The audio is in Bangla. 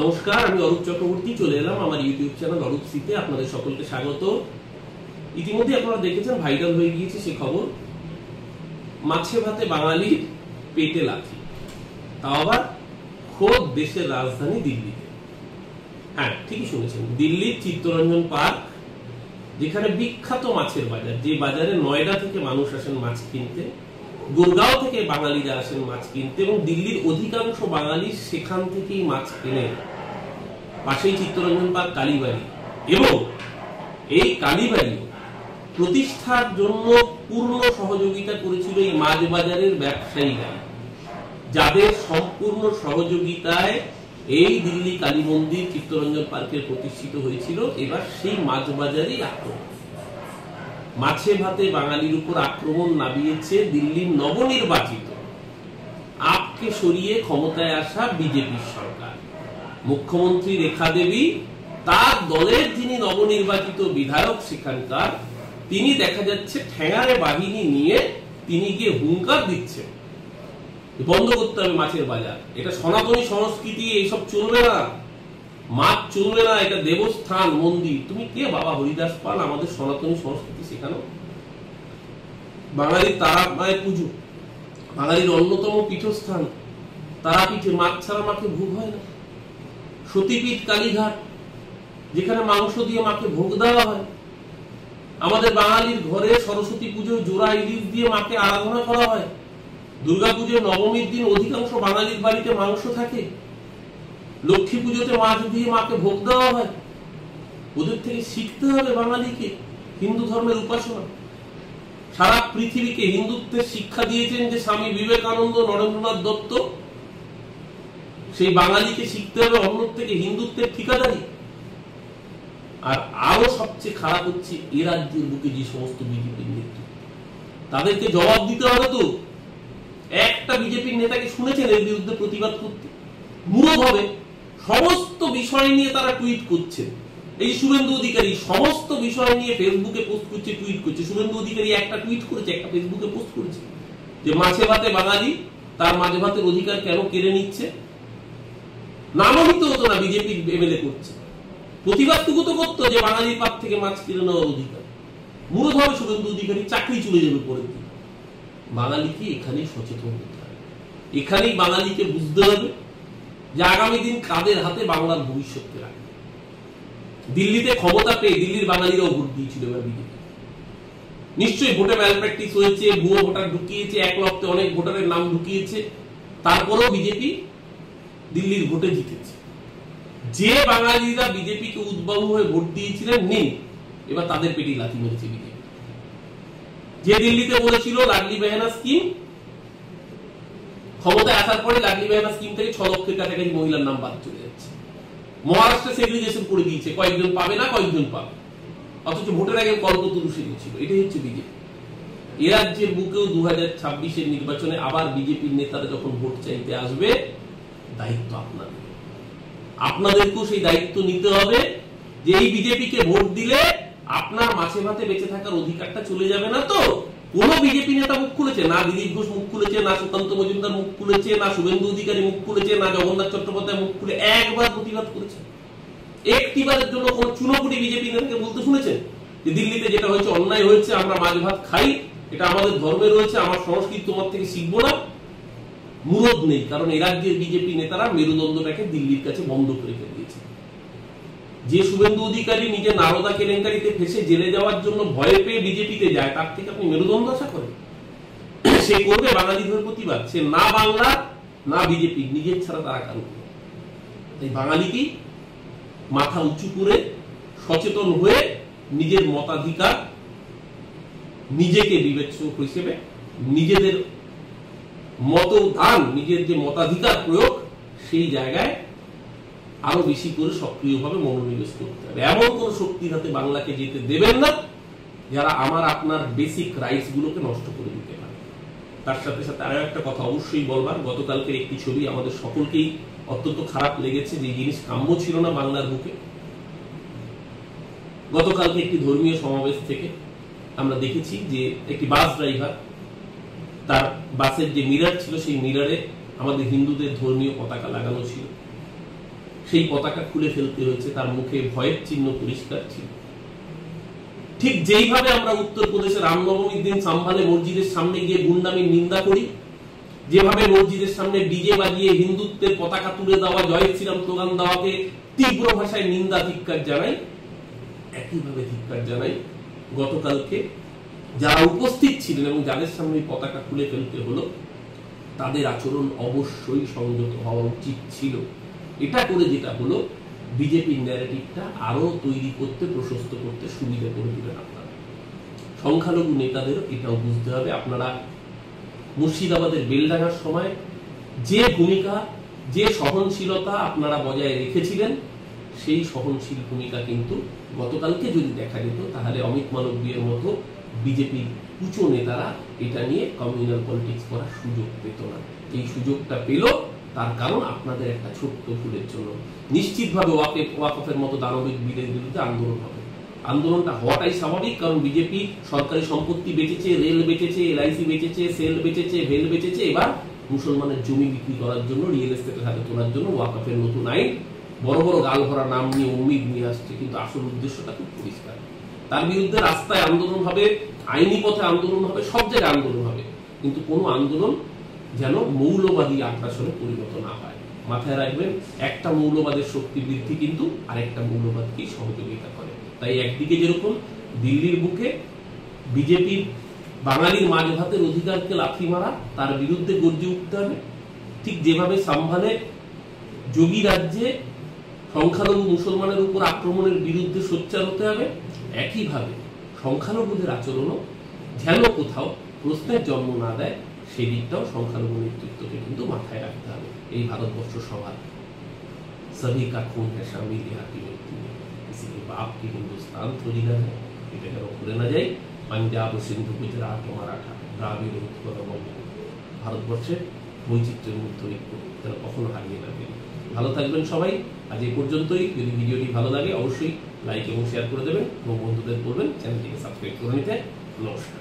নমস্কার, আমি অরূপ চক্রবর্তী চলে এলাম আমার ইউটিউব চ্যানেল অরূপ সিতে। আপনাদের সকলকে স্বাগত। ইতিমধ্যে আপনারা দেখেছেন, ভাইরাল হয়ে গিয়েছে সে খবর, মাছে ভাতে বাঙালির পেটে লাথি, তাও আবার খোদ দেশের রাজধানী দিল্লিতে। হ্যাঁ, ঠিকই শুনেছেন, দিল্লির চিত্তরঞ্জন পার্ক, যেখানে বিখ্যাত মাছের বাজার, যে বাজারে নয়ডা থেকে মানুষ আসেন মাছ কিনতে, গুরগাঁও থেকে বাঙালিরা আসেন মাছ কিনতে, এবং দিল্লির অধিকাংশ বাঙালি সেখান থেকেই মাছ কেনেন। পাশেই চিত্তরঞ্জন পার্ক কালীবাড়ি, এবং এই কালীবাড়ি প্রতিষ্ঠার জন্য পূর্ণ সহযোগিতা করেছিল এই মাছ বাজারের ব্যবসায়ীরা, যাদের সম্পূর্ণ সহযোগিতায় এই দিল্লি কালী মন্দির চিত্তরঞ্জন পার্কে প্রতিষ্ঠিত হয়েছিল। এবার সেই মাছ বাজারই আক্রমণ, মাছে ভাতে বাঙালির উপর আক্রমণ নামিয়েছে দিল্লির নবনির্বাচিত, আপকে সরিয়ে ক্ষমতায় আসা বিজেপির সরকার। মুখ্যমন্ত্রী রেখা দেবী, তার দলের যিনি নবনির্বাচিত বিধায়ক সেখানকার, তিনি দেখা যাচ্ছে ঠ্যাঙারে বাহিনী নিয়ে তিনি গিয়ে হুঙ্কার দিচ্ছেন, বন্ধ করতে হবে মাছের বাজার, এটা সনাতনী সংস্কৃতি, এইসব চলবে না, মাছ চলবে না, এটা দেবস্থান মন্দির। তুমি কে বাবা হরিদাস পাল আমাদের সনাতনী সংস্কৃতি শেখানো? বাঙালির তারা মায়ের পুজো, বাঙালির অন্যতম পীঠস্থান তারাপীঠে মাছ ছাড়া মাকে ভোগ হয় না। সতীপীঠ কালীঘাট, যেখানে মাংস দিয়ে মাকে ভোগ দেওয়া হয়। আমাদের বাঙালির ঘরে সরস্বতী পুজোয় জোড়া ইলিশ দিয়ে মাকে আরাধনা করা হয়। দুর্গাপুজোর নবমীর দিন অধিকাংশ বাঙালির বাড়িতে মাংস থাকে। লক্ষ্মী পুজোতে মাছ দিয়ে মাকে ভোগ দেওয়া হয়। ওদের থেকে শিখতে হবে বাঙালিকে হিন্দু ধর্মের উপাসনা। সারা পৃথিবীকে হিন্দুত্বের শিক্ষা দিয়েছেন যে স্বামী বিবেকানন্দ, নরেন্দ্রনাথ দত্ত। সেই বাঙালিকে শিখতে হবে অন্য থেকে হিন্দুত্বের ঠিকাদারি। আর আরো সবচেয়ে খারাপ হচ্ছে, এ রাজ্যের বুকে যে সমস্ত বিজেপির নেতৃত্ব, তাদেরকে জবাব দিতে হবে। তো একটা বিজেপির নেতাকে শুনেছেন এর বিরুদ্ধে প্রতিবাদ করতে? মূলত হবে সমস্ত বিষয় নিয়ে তারা টুইট করছে। এই শুভেন্দু অধিকারী সমস্ত বিষয় নিয়ে ফেসবুকে পোস্ট করছে, টুইট করছে। শুভেন্দু অধিকারী একটা টুইট করেছে, একটা ফেসবুকে পোস্ট করেছে যে মাছে ভাতে বাঙালি, তার মাঝে ভাতের অধিকার কেন কেড়ে নিচ্ছে। নামও নিতে হতো না, বিজেপির এমএলএ করছে। প্রতিবাদটুকু তো করতো যে বাঙালির পাত থেকে মাছ কেড়ে নেওয়ার অধিকার। মূলত হবে শুভেন্দু অধিকারী চাকরি চলে যাবে পরের দিন। বাঙালিকে এখানেই সচেতন হতে হবে, এখানেই বাঙালিকে বুঝতে হবে যে আগামী দিন কাদের হাতে বাংলার ভবিষ্যৎকে রাখবে। দিল্লিতে ক্ষমতা পেয়ে দিল্লির বাঙালিরাও ভোট দিয়েছিল এবার বিজেপি। নিশ্চয়ই ভোটে ম্যাল প্র্যাকটিস হয়েছে, ভুয়ো ভোটার ঢুকিয়েছে, এক লক্ষে অনেক ভোটারের নাম ঢুকিয়েছে, তারপরেও বিজেপি দিল্লির ভোটে জিতেছে। যে বাঙালিরা বিজেপিকে উদ্বাহু হয়ে ভোট দিয়েছিলেন নেই, এবার তাদের পেটেই লাথি মেরেছে বিজেপি। যে দিল্লিতে বলেছিল লাডলি বেহেনা স্কিম, ক্ষমতায় আসার পরে লাডলি বেহেনা স্কিম থেকে 6 লক্ষের কাছাকাছি মহিলার নাম বাদ চলে যাচ্ছে। মহারাষ্ট্রে সেগ্রিগেশন করে দিয়েছে, কয়েকজন পাবে না, কয়েকজন পাবে, অথচ ভোটের আগে কল্পতরু সেজেছিল। এটাই হচ্ছে বিজেপি। এ রাজ্যের বুকেও 2026-এর নির্বাচনে আবার বিজেপির নেতারা যখন ভোট চাইতে আসবে, দায়িত্ব আপনাদের, আপনাদেরকেও সেই দায়িত্ব নিতে হবে যে এই বিজেপিকে ভোট দিলে আপনার মাছে ভাতে বেঁচে থাকার অধিকারটা চলে যাবে না। তো কোন বিজেপি নেতা মুখ খুলেছে না? দিলীপ ঘোষ মুখ খুলেছে না? সুকান্ত মজুমদার মুখ খুলেছে না? শুভেন্দু অধিকারী মুখ খুলেছে না? জগন্নাথ চট্টোপাধ্যায় মুখ খুলে একবার প্রতিবাদ করেছে? একটিবারের জন্য কোন চুনোপুটি বিজেপি নেতাকে বলতে শুনেছেন যে দিল্লিতে যেটা হয়েছে অন্যায় হয়েছে, আমরা মাছ ভাত খাই, এটা আমাদের ধর্মে রয়েছে, আমার সংস্কৃতি তোমার থেকে শিখবো না? মুরদ নেই, কারণ এ রাজ্যের বিজেপি নেতারা মেরুদণ্ডটাকে দিল্লির কাছে বন্ধ করে দিয়েছে। যে শুভেন্দু অধিকারী নিজে নারদা কেলেঙ্কারিতে ফেসে জেলে যাওয়ার জন্য ভয় পেয়ে বিজেপিতে যায়, তার থেকে আপনি মেরুদণ্ড আশা করেন? সে করবে বাঙালিদের প্রতিবাদ? সে না বাংলা না বিজেপি, নিজের ছাড়া তারা কারণ। তাই বাঙালিকেই মাথা উঁচু করে সচেতন হয়ে নিজের মতাধিকার, নিজেকে বিবেচক হিসেবে নিজেদের মতদান, নিজের যে মতাধিকার প্রয়োগ, সেই জায়গায় আরো বেশি করে সক্রিয়ভাবে মনোনিবেশ করতে হবে। এমন কোন শক্তির হাতে বাংলাকে যেতে দেবেন না যারা আমার আপনার বেসিক রাইটস গুলোকে নষ্ট করে দিতে পারে। তার সাথে সাথে আরো একটা কথা অবশ্যই বলবার, গতকালকের একটি ছবি আমাদের সকলকেই অত্যন্ত খারাপ লেগেছে, যে জিনিস কাম্য ছিল না বাংলার বুকে। গতকালকে একটি ধর্মীয় সমাবেশ থেকে আমরা দেখেছি যে একটি বাস ড্রাইভার, তার বাসের যে মিরার ছিল সেই মিরারে আমাদের হিন্দুদের ধর্মীয় পতাকা লাগানো ছিল। সেই পতাকা খুলে ফেলতে হয়েছে, তার মুখে ভয়ের চিহ্ন পরিষ্কার ছিল। ঠিক যেইভাবে আমরা উত্তরপ্রদেশে রামনবমীর দিন সাম্ভালে মসজিদের সামনে গিয়ে গুন্ডামির নিন্দা করি, যেভাবে মসজিদের সামনে ডিজে বাজিয়ে হিন্দুত্বের পতাকা তুলে দেওয়া, জয় শ্রীরাম স্লোগান দেওয়াকে তীব্র ভাষায় নিন্দা ধিক্কার জানাই, একইভাবে ধিক্কার জানাই গতকালকে যারা উপস্থিত ছিলেন এবং যাদের সামনে পতাকা খুলে ফেলতে হলো, তাদের আচরণ অবশ্যই সংযত হওয়া উচিত ছিল। এটা করে যেটা হলো, বিজেপির ন্যারেটিভটা আরো তৈরি করতে, প্রশস্ত করতে সুবিধা করে দিবেন আপনারা। সংখ্যালঘু নেতাদেরও এটাও বুঝতে হবে। আপনারা মুর্শিদাবাদের বেলডাঙ্গার সময় যে ভূমিকা, যে সহনশীলতা আপনারা বজায় রেখেছিলেন, সেই সহনশীল ভূমিকা কিন্তু গতকালকে যদি দেখা যেত, তাহলে অমিত মালব্যের মতো বিজেপির উঁচু নেতারা এটা নিয়ে কমিউনাল পলিটিক্স করার সুযোগ পেত না। এই সুযোগটা পেল, তার কারণ আপনাদের একটা ছোট্ট ভুলের জন্য। নিশ্চিতভাবে ওয়াকফের মতো দানবিক বিলের বিরুদ্ধে আন্দোলন হবে। আন্দোলনটা হওয়াটাই স্বাভাবিক, কারণ বিজেপি সরকারি সম্পত্তি বেচেছে, রেল বেচেছে, এলআইসি বেচেছে, সেল বেচেছে, ভেল বেচেছে। এবার মুসলমানের জমি বিক্রি করার জন্য, রিয়েল এস্টেটের হাতে তোলার জন্য ওয়াকফের নতুন আইন বড় বড় গাল ভরা নাম নিয়ে উম্মিদ নিয়ে আসছে, কিন্তু আসল উদ্দেশ্যটা খুব পরিষ্কার। তার বিরুদ্ধে রাস্তায় আন্দোলন হবে, আইনি পথে আন্দোলন হবে, সব জায়গায় আন্দোলন হবে, কিন্তু কোনো আন্দোলন যেন মৌলবাদী আগ্রাসনে পরিণত না হয়। মাথায় রাখবেন, একটা মৌলবাদের শক্তি বৃদ্ধি কিন্তু আরেকটা মৌলবাদকেই সহযোগিতা করে। তাই একদিকে যেরকম দিল্লির বুকে বিজেপির বাঙালির মাঝ ভাতের অধিকারকে লাথি মারা, তার বিরুদ্ধে গর্জে উঠতে হবে, ঠিক যেভাবে সাম্ভালে যোগী রাজ্যে সংখ্যালঘু মুসলমানের উপর আক্রমণের বিরুদ্ধে সোচ্চার হতে হবে, একইভাবে সংখ্যালঘুদের আচরণও যেন কোথাও প্রশ্নের জন্ম না দেয়, সেই দিকটাও সংখ্যালঘু নেতৃত্বকে কিন্তু মাথায় রাখতে হবে। এই ভারতবর্ষ সবার সभी का खून है शामिल यहाँ की व्यक्ति में, किसी के बाप की हिंदुस्तान थोड़ी ना है। এটা যেন ভুলে না যাই। পাঞ্জাব, সিন্ধু, গুজরাট, মারাঠা, দ্রাবিড়, উৎকল, বঙ্গ, ভারতবর্ষের বৈচিত্র্যের মধ্যে ঐক্য যেন কখনো হারিয়ে না ফেলি। ভালো থাকবেন সবাই। আজ এই পর্যন্তই। যদি ভিডিওটি ভালো লাগে অবশ্যই লাইক এবং শেয়ার করে দেবেন এবং বন্ধুদের বলবেন চ্যানেলটিকে সাবস্ক্রাইব করে নিতে। নমস্কার।